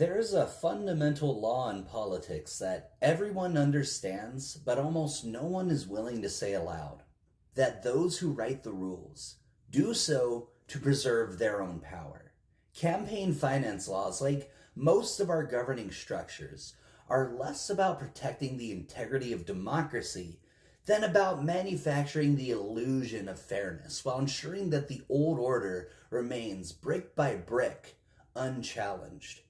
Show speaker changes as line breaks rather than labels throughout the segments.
There's a fundamental law in politics that everyone understands, but almost no one is willing to say aloud. That those who write the rules do so to preserve their own power. Campaign finance laws, like most of our governing structures, are less about protecting the integrity of democracy than about manufacturing the illusion of fairness while ensuring that the old order remains brick by brick unchallenged.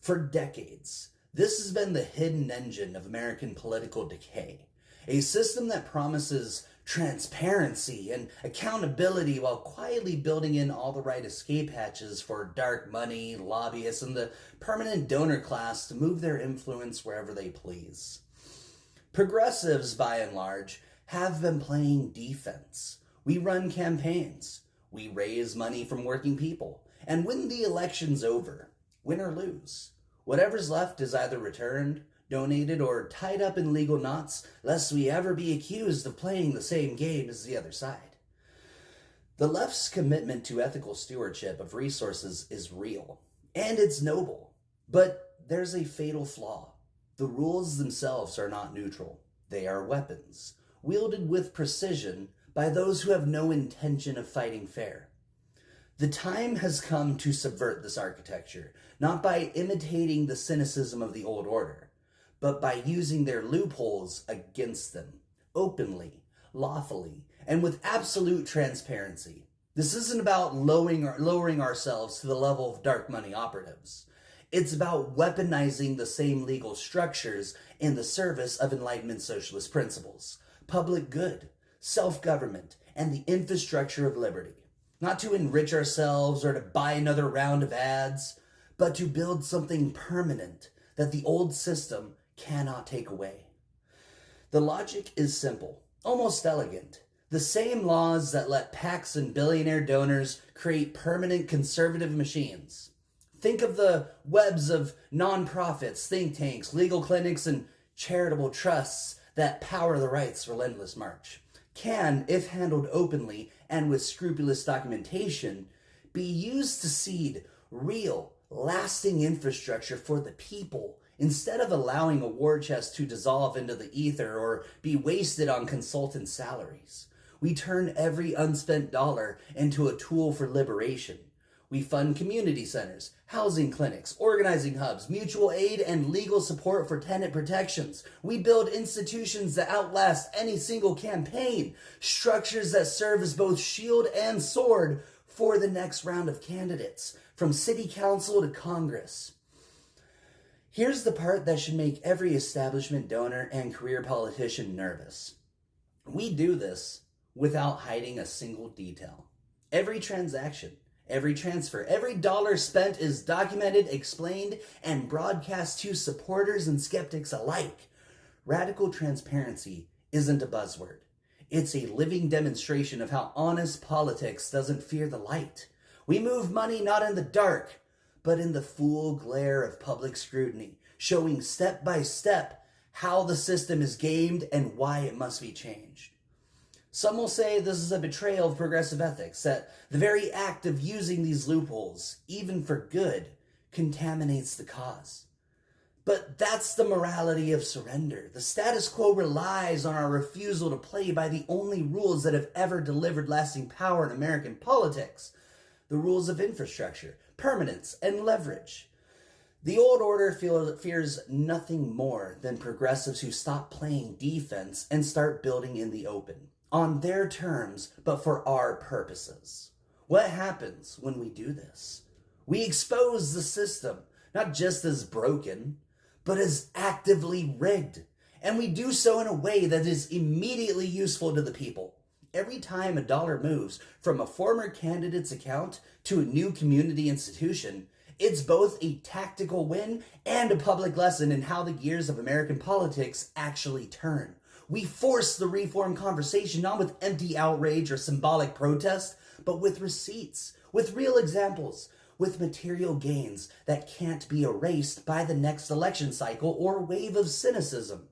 For decades, this has been the hidden engine of American political decay, a system that promises transparency and accountability while quietly building in all the right escape hatches for dark money, lobbyists, and the permanent donor class to move their influence wherever they please. Progressives, by and large, have been playing defense. We run campaigns, we raise money from working people, and when the election's over, win or lose, whatever's left is either returned, donated, or tied up in legal knots, lest we ever be accused of playing the same game as the other side. The left's commitment to ethical stewardship of resources is real, and it's noble. But there's a fatal flaw. The rules themselves are not neutral. They are weapons, wielded with precision by those who have no intention of fighting fair. The time has come to subvert this architecture, not by imitating the cynicism of the old order, but by using their loopholes against them, openly, lawfully, and with absolute transparency. This isn't about lowering ourselves to the level of dark money operatives. It's about weaponizing the same legal structures in the service of Enlightenment socialist principles, public good, self-government, and the infrastructure of liberty. Not to enrich ourselves or to buy another round of ads, but to build something permanent that the old system cannot take away. The logic is simple, almost elegant. The same laws that let PACs and billionaire donors create permanent conservative machines. Think of the webs of nonprofits, think tanks, legal clinics, and charitable trusts that power the right's relentless march. Can, if handled openly and with scrupulous documentation, be used to seed real, lasting infrastructure for the people instead of allowing a war chest to dissolve into the ether or be wasted on consultant salaries. We turn every unspent dollar into a tool for liberation. We fund community centers, housing clinics, organizing hubs, mutual aid, and legal support for tenant protections. We build institutions that outlast any single campaign, structures that serve as both shield and sword for the next round of candidates, from city council to Congress. Here's the part that should make every establishment donor and career politician nervous. We do this without hiding a single detail. Every transaction, every transfer, every dollar spent is documented, explained, and broadcast to supporters and skeptics alike. Radical transparency isn't a buzzword. It's a living demonstration of how honest politics doesn't fear the light. We move money not in the dark, but in the full glare of public scrutiny, showing step by step how the system is gamed and why it must be changed. Some will say this is a betrayal of progressive ethics, that the very act of using these loopholes, even for good, contaminates the cause. But that's the morality of surrender. The status quo relies on our refusal to play by the only rules that have ever delivered lasting power in American politics: the rules of infrastructure, permanence, and leverage. The old order fears nothing more than progressives who stop playing defense and start building in the open, on their terms, but for our purposes. What happens when we do this? We expose the system, not just as broken, but as actively rigged. And we do so in a way that is immediately useful to the people. Every time a dollar moves from a former candidate's account to a new community institution, it's both a tactical win and a public lesson in how the gears of American politics actually turn. We force the reform conversation not with empty outrage or symbolic protest, but with receipts, with real examples, with material gains that can't be erased by the next election cycle or wave of cynicism.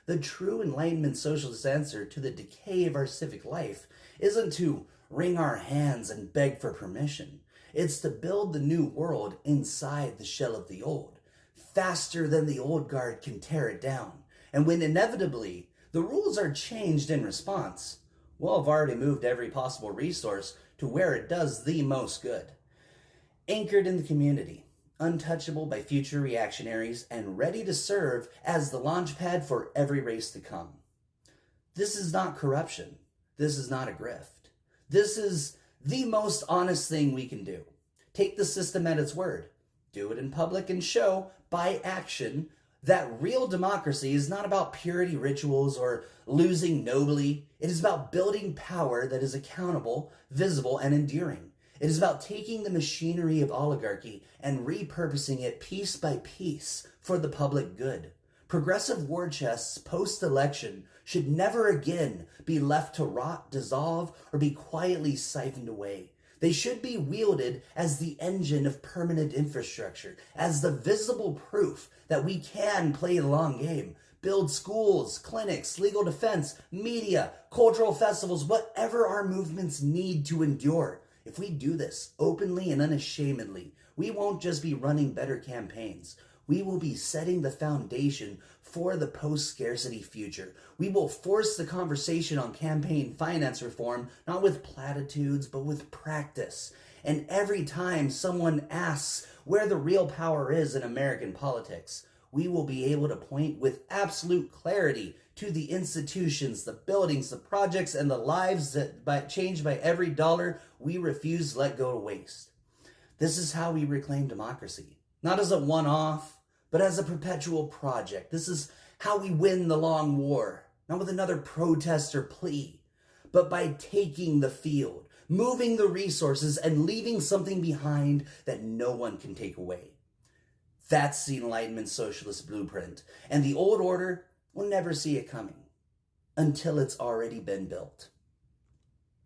The true Enlightenment socialist answer to the decay of our civic life isn't to wring our hands and beg for permission. It's to build the new world inside the shell of the old, faster than the old guard can tear it down. And when inevitably the rules are changed in response, we'll have already moved every possible resource to where it does the most good. Anchored in the community, untouchable by future reactionaries, and ready to serve as the launchpad for every race to come. This is not corruption. This is not a grift. This is the most honest thing we can do. Take the system at its word. Do it in public and show by action that real democracy is not about purity rituals or losing nobly. It is about building power that is accountable, visible, and enduring. It is about taking the machinery of oligarchy and repurposing it piece by piece for the public good. Progressive war chests post-election should never again be left to rot, dissolve, or be quietly siphoned away. They should be wielded as the engine of permanent infrastructure, as the visible proof that we can play the long game, build schools, clinics, legal defense, media, cultural festivals, whatever our movements need to endure. If we do this openly and unashamedly, we won't just be running better campaigns. We will be setting the foundation for the post-scarcity future. We will force the conversation on campaign finance reform, not with platitudes, but with practice. And every time someone asks where the real power is in American politics, we will be able to point with absolute clarity to the institutions, the buildings, the projects, and the lives that changed by every dollar we refuse to let go to waste. This is how we reclaim democracy. Not as a one-off, but as a perpetual project. This is how we win the long war. Not with another protest or plea, but by taking the field, moving the resources, and leaving something behind that no one can take away. That's the Enlightenment Socialist blueprint, and the old order will never see it coming until it's already been built.